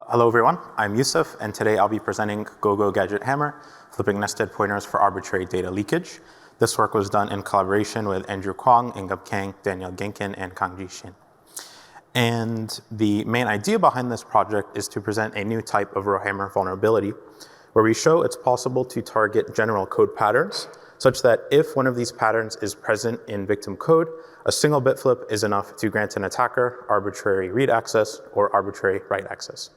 Hello everyone, I'm Youssef, and today I'll be presenting Go Gadget Hammer, flipping nested pointers for arbitrary data leakage. This work was done in collaboration with Andrew Kwong, Ingab Kang, Genkin, and Kang Shin. And the main idea behind this project is to present a new type of Rowhammer vulnerability, where we show it's possible to target general code patterns, such that if one of these patterns is present in victim code, a single bit flip is enough to grant an attacker arbitrary read access or arbitrary write access.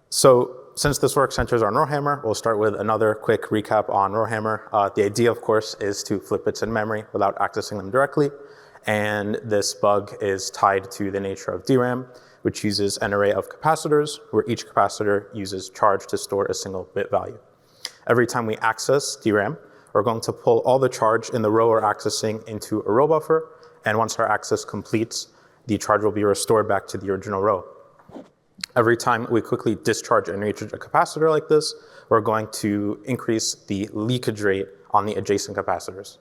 So since this work centers on Rowhammer, we'll start with another quick recap on Rowhammer. The idea, of course, is to flip bits in memory without accessing them directly. And this bug is tied to the nature of DRAM, which uses an array of capacitors, where each capacitor uses charge to store a single bit value. Every time we access DRAM, we're going to pull all the charge in the row we're accessing into a row buffer. And once our access completes, the charge will be restored back to the original row. Every time we quickly discharge and recharge a capacitor like this, we're going to increase the leakage rate on the adjacent capacitors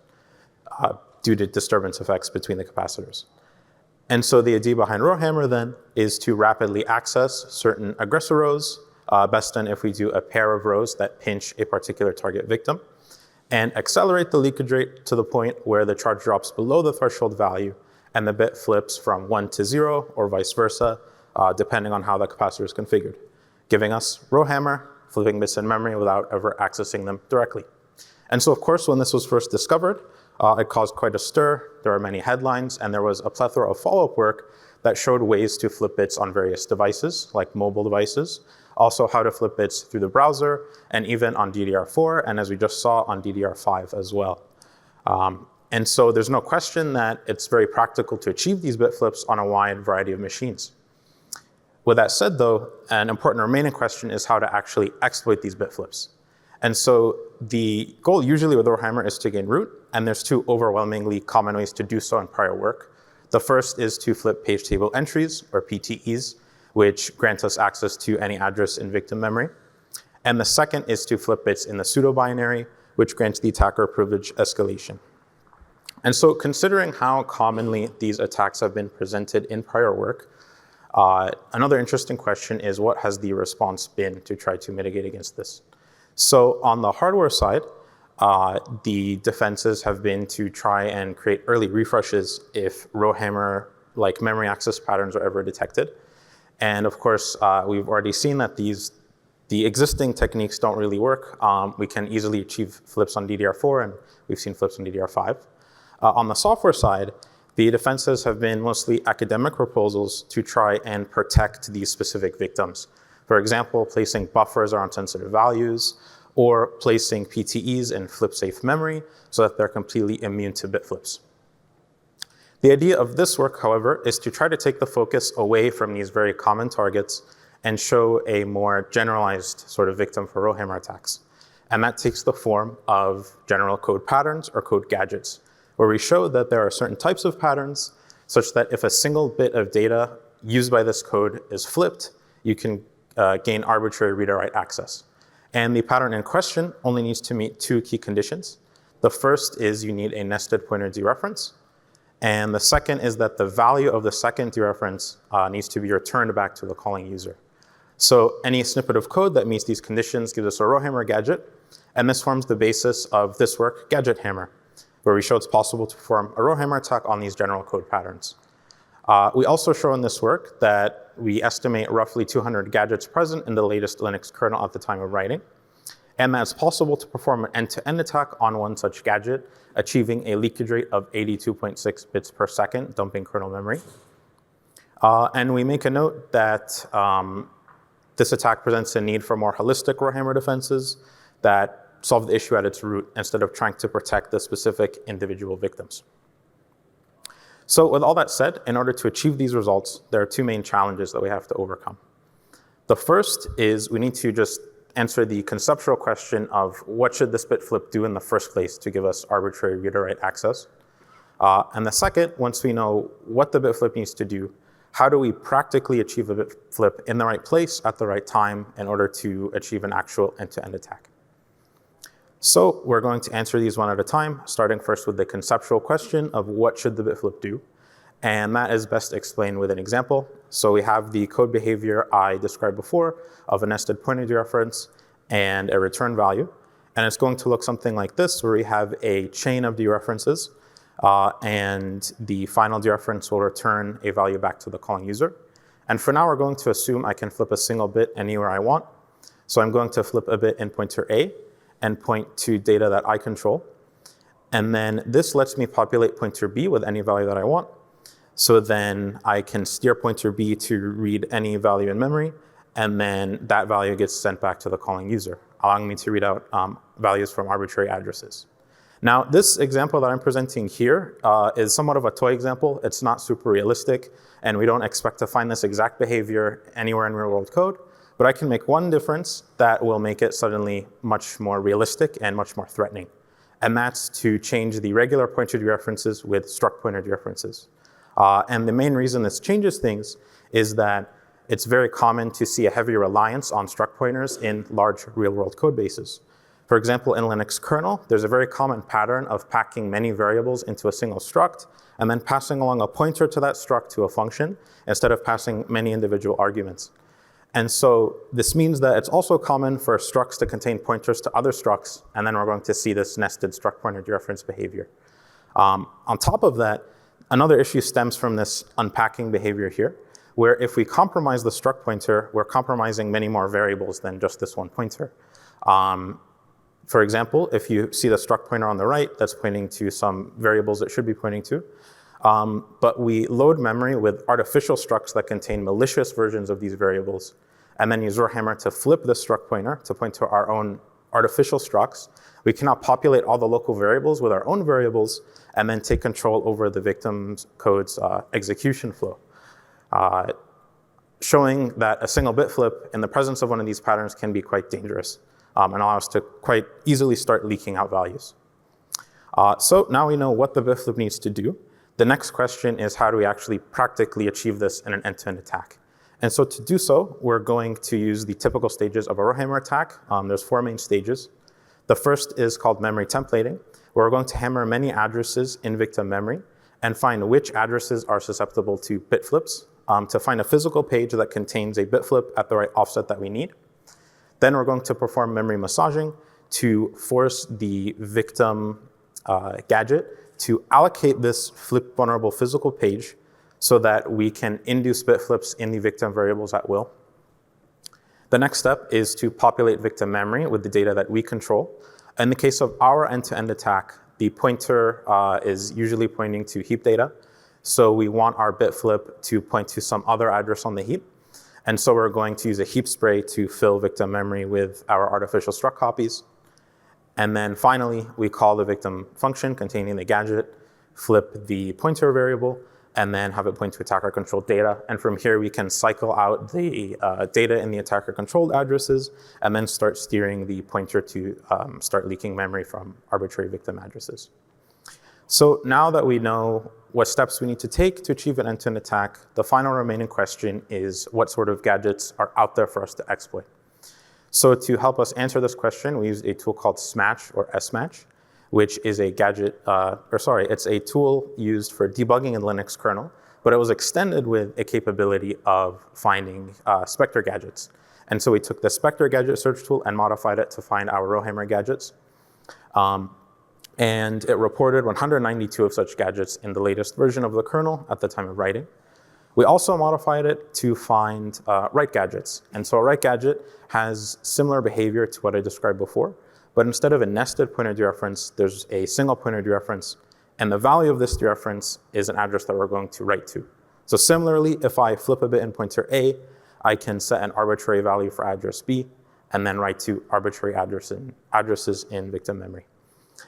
due to disturbance effects between the capacitors. And so the idea behind Rowhammer then is to rapidly access certain aggressor rows, best done if we do a pair of rows that pinch a particular target victim, and accelerate the leakage rate to the point where the charge drops below the threshold value and the bit flips from 1 to 0 or vice versa, depending on how the capacitor is configured, giving us Rowhammer, flipping bits in memory without ever accessing them directly. And so, of course, when this was first discovered, it caused quite a stir. There were many headlines, and there was a plethora of follow-up work that showed ways to flip bits on various devices, like mobile devices, also how to flip bits through the browser, and even on DDR4, and as we just saw, on DDR5 as well. And so there's no question that it's very practical to achieve these bit flips on a wide variety of machines. With that said, though, an important remaining question is how to actually exploit these bit flips. And so the goal usually with Rowhammer is to gain root, and there's two overwhelmingly common ways to do so in prior work. The first is to flip page table entries, or PTEs, which grant us access to any address in victim memory. And the second is to flip bits in the pseudo-binary, which grants the attacker privilege escalation. And so considering how commonly these attacks have been presented in prior work, another interesting question is what has the response been to try to mitigate against this? So on the hardware side, the defenses have been to try and create early refreshes if Rowhammer-like memory access patterns are ever detected. And of course, we've already seen that the existing techniques don't really work. We can easily achieve flips on DDR4, and we've seen flips on DDR5. On the software side, the defenses have been mostly academic proposals to try and protect these specific victims. For example, placing buffers around sensitive values, or placing PTEs in flip-safe memory so that they're completely immune to bit flips. The idea of this work, however, is to try to take the focus away from these very common targets and show a more generalized sort of victim for Rowhammer attacks. And that takes the form of general code patterns or code gadgets, where we show that there are certain types of patterns such that if a single bit of data used by this code is flipped, you can gain arbitrary read or write access. And the pattern in question only needs to meet two key conditions. The first is you need a nested pointer dereference. And the second is that the value of the second dereference needs to be returned back to the calling user. So any snippet of code that meets these conditions gives us a Rowhammer gadget. And this forms the basis of this work, Gadget Hammer, where we show it's possible to perform a Rowhammer attack on these general code patterns. We also show in this work that we estimate roughly 200 gadgets present in the latest Linux kernel at the time of writing, and that it's possible to perform an end-to-end attack on one such gadget, achieving a leakage rate of 82.6 bits per second, dumping kernel memory. And we make a note that this attack presents a need for more holistic Rowhammer defenses that solve the issue at its root instead of trying to protect the specific individual victims. So with all that said, in order to achieve these results, there are two main challenges that we have to overcome. The first is we need to just answer the conceptual question of what should this bit flip do in the first place to give us arbitrary read or write access. And the second, once we know what the bit flip needs to do, how do we practically achieve a bit flip in the right place at the right time in order to achieve an actual end-to-end attack? So we're going to answer these one at a time, starting first with the conceptual question of what should the bit flip do. And that is best explained with an example. So we have the code behavior I described before of a nested pointer dereference and a return value. And it's going to look something like this, where we have a chain of dereferences, and the final dereference will return a value back to the calling user. And for now, we're going to assume I can flip a single bit anywhere I want. So I'm going to flip a bit in pointer A and point to data that I control. And then this lets me populate pointer B with any value that I want. So then I can steer pointer B to read any value in memory, and then that value gets sent back to the calling user, allowing me to read out values from arbitrary addresses. Now, this example that I'm presenting here is somewhat of a toy example. It's not super realistic, and we don't expect to find this exact behavior anywhere in real-world code. But I can make one difference that will make it suddenly much more realistic and much more threatening. And that's to change the regular pointer dereferences with struct pointer dereferences. And the main reason this changes things is that it's very common to see a heavy reliance on struct pointers in large real-world code bases. For example, in Linux kernel, there's a very common pattern of packing many variables into a single struct and then passing along a pointer to that struct to a function instead of passing many individual arguments. And so this means that it's also common for structs to contain pointers to other structs, and then we're going to see this nested struct pointer dereference behavior. On top of that, another issue stems from this unpacking behavior here, where if we compromise the struct pointer, we're compromising many more variables than just this one pointer. For example, if you see the struct pointer on the right, that's pointing to some variables it should be pointing to. But we load memory with artificial structs that contain malicious versions of these variables, and then use Rowhammer to flip the struct pointer to point to our own artificial structs. We cannot populate all the local variables with our own variables and then take control over the victim's code's execution flow, showing that a single bit flip in the presence of one of these patterns can be quite dangerous and allow us to quite easily start leaking out values. So now we know what the bit flip needs to do. The next question is, how do we actually practically achieve this in an end-to-end attack? And so to do so, we're going to use the typical stages of a Rowhammer attack. There's 4 main stages. The first is called memory templating, where we're going to hammer many addresses in victim memory and find which addresses are susceptible to bit flips to find a physical page that contains a bit flip at the right offset that we need. Then we're going to perform memory massaging to force the victim gadget to allocate this flip vulnerable physical page so that we can induce bit flips in the victim variables at will. The next step is to populate victim memory with the data that we control. In the case of our end-to-end attack, the pointer is usually pointing to heap data. So we want our bit flip to point to some other address on the heap. And so we're going to use a heap spray to fill victim memory with our artificial struct copies. And then finally, we call the victim function containing the gadget, flip the pointer variable, and then have it point to attacker-controlled data. And from here, we can cycle out the data in the attacker-controlled addresses, and then start steering the pointer to start leaking memory from arbitrary victim addresses. So now that we know what steps we need to take to achieve an end-to-end attack, the final remaining question is what sort of gadgets are out there for us to exploit. So to help us answer this question, we used a tool called Smatch or SMatch, which is a gadget, it's a tool used for debugging in Linux kernel, but it was extended with a capability of finding Spectre gadgets. And so we took the Spectre gadget search tool and modified it to find our Rowhammer gadgets. And it reported 192 of such gadgets in the latest version of the kernel at the time of writing. We also modified it to find write gadgets. And so a write gadget has similar behavior to what I described before, but instead of a nested pointer dereference, there's a single pointer dereference, and the value of this dereference is an address that we're going to write to. So similarly, if I flip a bit in pointer A, I can set an arbitrary value for address B, and then write to arbitrary addresses in victim memory.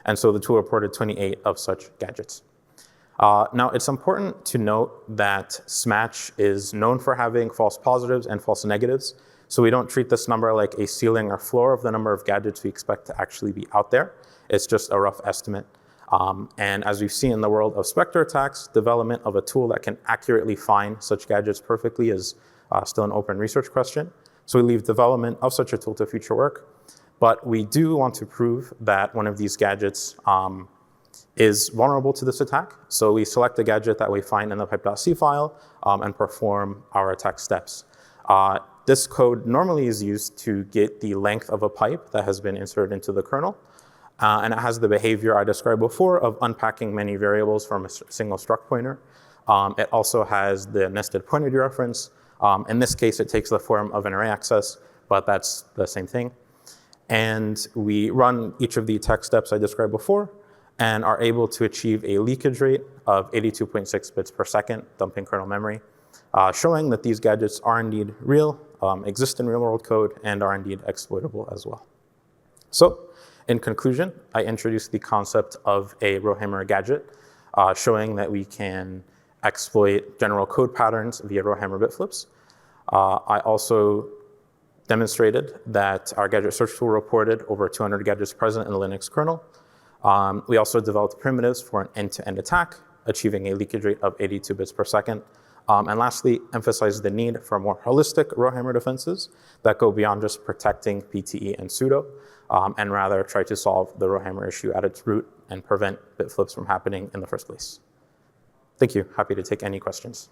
And so the tool reported 28 of such gadgets. Now, it's important to note that Smatch is known for having false positives and false negatives. So we don't treat this number like a ceiling or floor of the number of gadgets we expect to actually be out there. It's just a rough estimate. And as we've seen in the world of Spectre attacks, development of a tool that can accurately find such gadgets perfectly is still an open research question. So we leave development of such a tool to future work. But we do want to prove that one of these gadgets is vulnerable to this attack. So we select a gadget that we find in the pipe.c file and perform our attack steps. This code normally is used to get the length of a pipe that has been inserted into the kernel. And it has the behavior I described before of unpacking many variables from a single struct pointer. It also has the nested pointer dereference. In this case, it takes the form of an array access, but that's the same thing. And we run each of the attack steps I described before and are able to achieve a leakage rate of 82.6 bits per second, dumping kernel memory, showing that these gadgets are indeed real, exist in real-world code, and are indeed exploitable as well. So, in conclusion, I introduced the concept of a Rowhammer gadget, showing that we can exploit general code patterns via Rowhammer bit flips. I also demonstrated that our gadget search tool reported over 200 gadgets present in the Linux kernel. We also developed primitives for an end-to-end attack, achieving a leakage rate of 82 bits per second. And lastly, emphasize the need for more holistic Rowhammer defenses that go beyond just protecting PTE and sudo, and rather try to solve the Rowhammer issue at its root and prevent bit flips from happening in the first place. Thank you. Happy to take any questions.